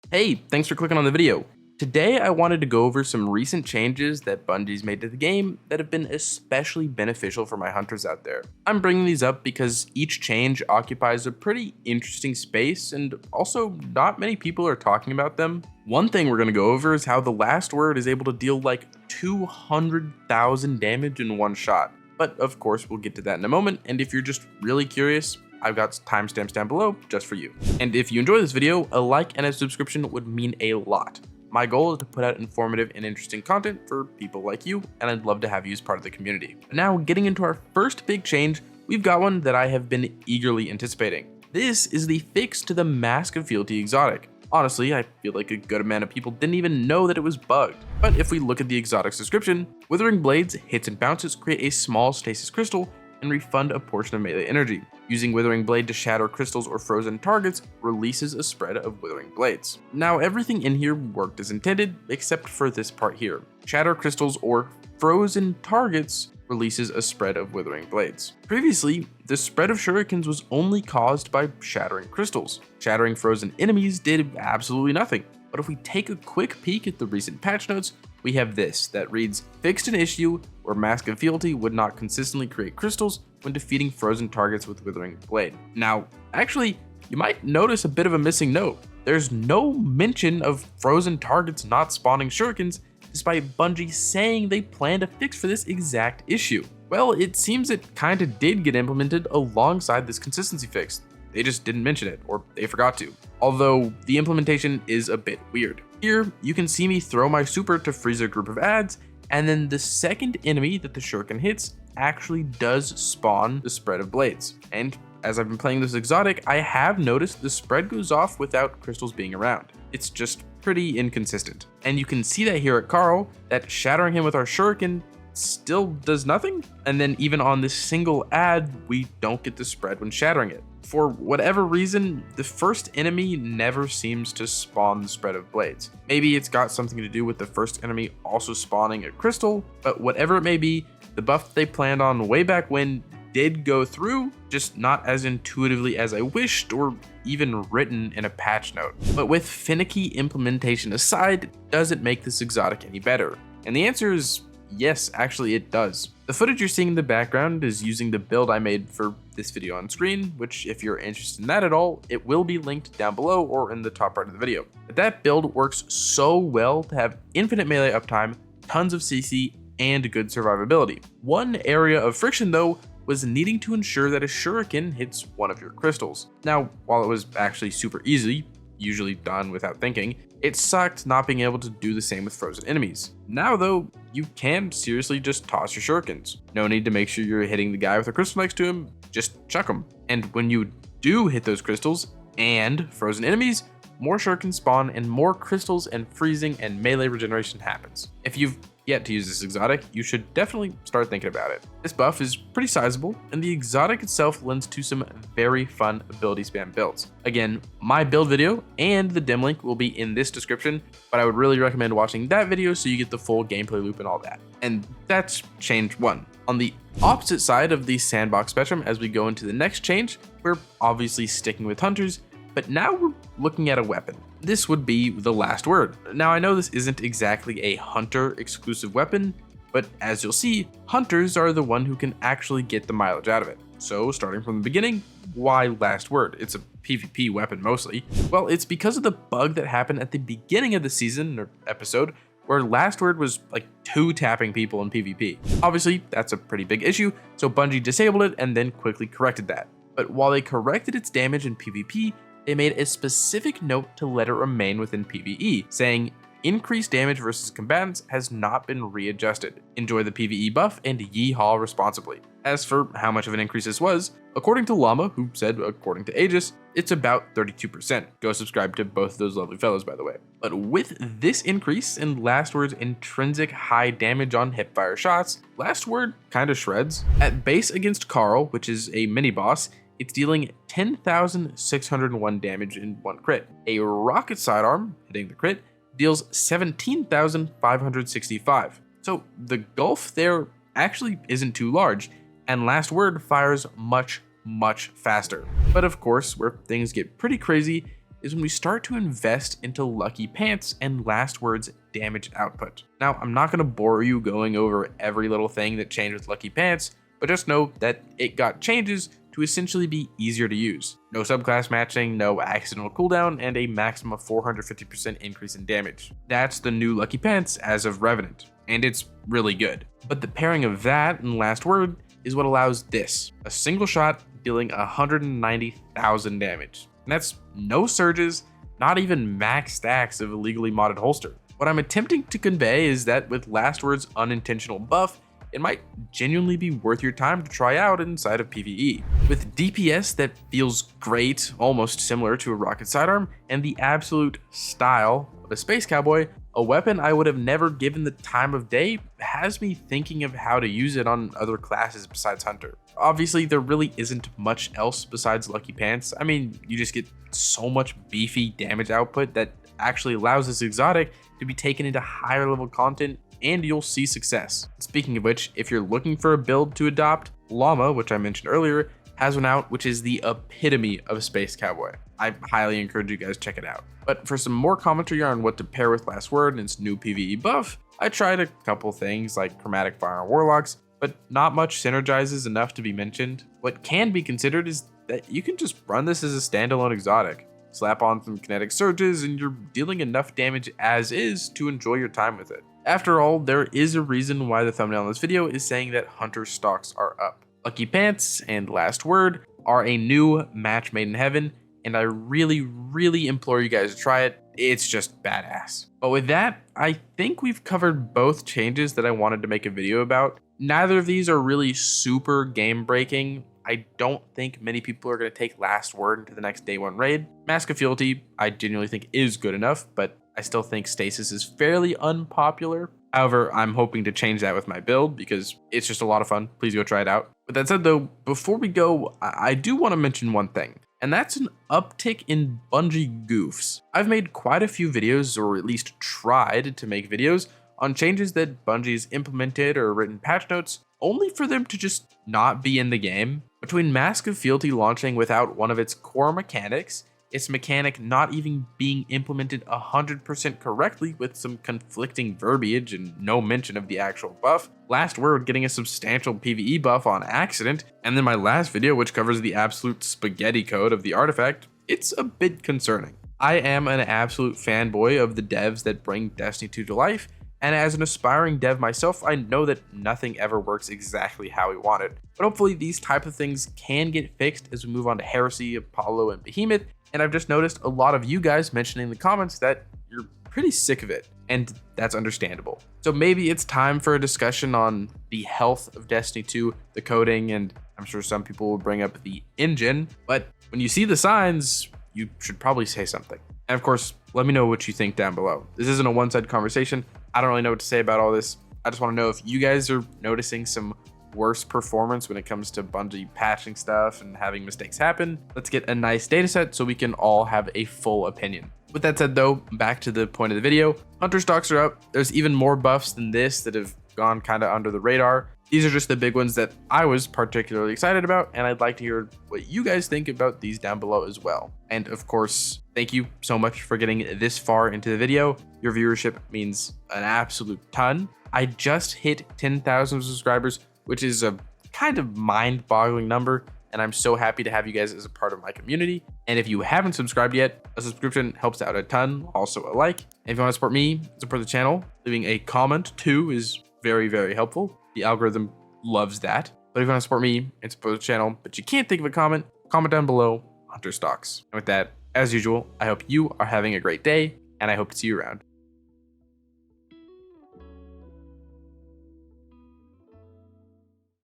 Hey, thanks for clicking on the video. Today I wanted to go over some recent changes that Bungie's made to the game that have been especially beneficial for my hunters out there. I'm bringing these up because each change occupies a pretty interesting space and also not many people are talking about them. One thing we're going to go over is how the last word is able to deal like 200,000 damage in one shot. But of course we'll get to that in a moment, and if you're just really curious, I've got timestamps down below just for you. And if you enjoy this video, a like and a subscription would mean a lot. My goal is to put out informative and interesting content for people like you, and I'd love to have you as part of the community. Now, getting into our first big change, we've got one that I have been eagerly anticipating. This is the fix to the Mask of Fealty exotic. Honestly, I feel like a good amount of people didn't even know that it was bugged. But if we look at the exotic's description, Withering Blades, hits and bounces create a small stasis crystal and refund a portion of melee energy. Using Withering Blade to shatter crystals or frozen targets releases a spread of Withering Blades. Now everything in here worked as intended except for this part here. Shatter crystals or frozen targets releases a spread of Withering Blades. Previously, the spread of shurikens was only caused by shattering crystals. Shattering frozen enemies did absolutely nothing. But if we take a quick peek at the recent patch notes, we have this that reads, fixed an issue where Mask of Fealty would not consistently create crystals when defeating frozen targets with Withering Blade. Now, actually, you might notice a bit of a missing note. There's no mention of frozen targets not spawning shurikens, despite Bungie saying they plan to fix for this exact issue. Well, it seems it kinda did get implemented alongside this consistency fix. They just didn't mention it, or they forgot to. Although, the implementation is a bit weird. Here, you can see me throw my super to freeze a group of adds, and then the second enemy that the shuriken hits actually does spawn the spread of blades. And as I've been playing this exotic, I have noticed the spread goes off without crystals being around. It's just pretty inconsistent. And you can see that here at Carl, that shattering him with our shuriken still does nothing. And then even on this single ad, we don't get the spread when shattering it. For whatever reason, the first enemy never seems to spawn the spread of blades. Maybe it's got something to do with the first enemy also spawning a crystal, but whatever it may be, the buff they planned on way back when did go through, just not as intuitively as I wished or even written in a patch note. But with finicky implementation aside, does it make this exotic any better? And the answer is yes, actually it does. The footage you're seeing in the background is using the build I made for this video on screen, which if you're interested in that at all, it will be linked down below or in the top right of the video. But that build works so well to have infinite melee uptime, tons of CC, and good survivability. One area of friction though was needing to ensure that a shuriken hits one of your crystals. Now, while it was actually super easy, usually done without thinking, it sucked not being able to do the same with frozen enemies. Now though, you can seriously just toss your shurikens. No need to make sure you're hitting the guy with a crystal next to him, just chuck them. And when you do hit those crystals and frozen enemies, more shurikens spawn and more crystals and freezing and melee regeneration happens. If you've yet to use this exotic, you should definitely start thinking about it. This buff is pretty sizable, and the exotic itself lends to some very fun ability spam builds. Again, my build video and the dim link will be in this description, but I would really recommend watching that video so you get the full gameplay loop and all that. And that's change one. On the opposite side of the sandbox spectrum, as we go into the next change, we're obviously sticking with hunters, but now we're looking at a weapon. This would be the last word. Now I know this isn't exactly a hunter exclusive weapon, but as you'll see, hunters are the one who can actually get the mileage out of it. So starting from the beginning, why last word? It's a PvP weapon mostly. Well, it's because of the bug that happened at the beginning of the season or episode where last word was like 2-tapping people in PvP. Obviously, that's a pretty big issue, so Bungie disabled it and then quickly corrected that. But while they corrected its damage in PvP, they made a specific note to let it remain within PvE, saying, increased damage versus combatants has not been readjusted. Enjoy the PvE buff and yeehaw responsibly. As for how much of an increase this was, according to Llama, who said according to Aegis, it's about 32%. Go subscribe to both of those lovely fellows, by the way. But with this increase in Last Word's intrinsic high damage on hipfire shots, Last Word kinda shreds. At base against Carl, which is a mini boss, it's dealing 10,601 damage in one crit. A rocket sidearm, hitting the crit, deals 17,565. So the gulf there actually isn't too large, and Last Word fires much faster. But of course, where things get pretty crazy is when we start to invest into Lucky Pants and Last Word's damage output. Now, I'm not going to bore you going over every little thing that changed with Lucky Pants, but just know that it got changes to essentially be easier to use. No subclass matching, no accidental cooldown, and a maximum of 450% increase in damage. That's the new Lucky Pants as of Revenant, and it's really good. But the pairing of that and Last Word is what allows this, a single shot dealing 190,000 damage. And that's no surges, not even max stacks of illegally modded holster. What I'm attempting to convey is that with Last Word's unintentional buff, it might genuinely be worth your time to try out inside of PvE. With DPS that feels great, almost similar to a rocket sidearm, and the absolute style of a space cowboy, a weapon I would have never given the time of day has me thinking of how to use it on other classes besides Hunter. Obviously, there really isn't much else besides Lucky Pants. I mean, you just get so much beefy damage output that actually allows this exotic to be taken into higher level content, and you'll see success. Speaking of which, if you're looking for a build to adopt, Llama, which I mentioned earlier, has one out which is the epitome of a space cowboy. I highly encourage you guys to check it out. But for some more commentary on what to pair with Last Word and its new PvE buff, I tried a couple things like Chromatic Fire and Warlocks, but not much synergizes enough to be mentioned. What can be considered is that you can just run this as a standalone exotic. Slap on some kinetic surges and you're dealing enough damage as is to enjoy your time with it. After all, there is a reason why the thumbnail in this video is saying that Hunter stocks are up. Lucky Pants and Last Word are a new match made in heaven, and I really implore you guys to try it. It's just badass. But with that, I think we've covered both changes that I wanted to make a video about. Neither of these are really super game breaking. I don't think many people are going to take Last Word into the next day one raid. Mask of Fealty, I genuinely think is good enough, but I still think Stasis is fairly unpopular. However, I'm hoping to change that with my build because it's just a lot of fun. Please go try it out. With that said though, before we go, I do want to mention one thing, and that's an uptick in Bungie goofs. I've made quite a few videos, or at least tried to make videos, on changes that Bungie's implemented or written patch notes, only for them to just not be in the game. Between Mask of Fealty launching without one of its core mechanics, its mechanic not even being implemented 100% correctly with some conflicting verbiage and no mention of the actual buff, Last Word getting a substantial PvE buff on accident, and then my last video which covers the absolute spaghetti code of the artifact, it's a bit concerning. I am an absolute fanboy of the devs that bring Destiny 2 to life, and as an aspiring dev myself, I know that nothing ever works exactly how we want it. But hopefully these type of things can get fixed as we move on to Heresy, Apollo, and Behemoth, and I've just noticed a lot of you guys mentioning in the comments that you're pretty sick of it, and that's understandable. So maybe it's time for a discussion on the health of Destiny 2, the coding, and I'm sure some people will bring up the engine, but when you see the signs, you should probably say something. And of course, let me know what you think down below. This isn't a one-sided conversation. I don't really know what to say about all this. I just want to know if you guys are noticing some worse performance when it comes to Bungie patching stuff and having mistakes happen. Let's get a nice data set so we can all have a full opinion. With that said though, back to the point of the video, Hunter stocks are up. There's even more buffs than this that have gone kind of under the radar. These are just the big ones that I was particularly excited about, and I'd like to hear what you guys think about these down below as well. And of course, thank you so much for getting this far into the video. Your viewership means an absolute ton. I just hit 10,000 subscribers, which is a kind of mind-boggling number, and I'm so happy to have you guys as a part of my community. And if you haven't subscribed yet, a subscription helps out a ton, also a like. And if you want to support me, support the channel, leaving a comment too is very helpful. The algorithm loves that. But if you want to support me and support the channel, but you can't think of a comment down below, Hunter stocks. And with that, as usual, I hope you are having a great day, and I hope to see you around.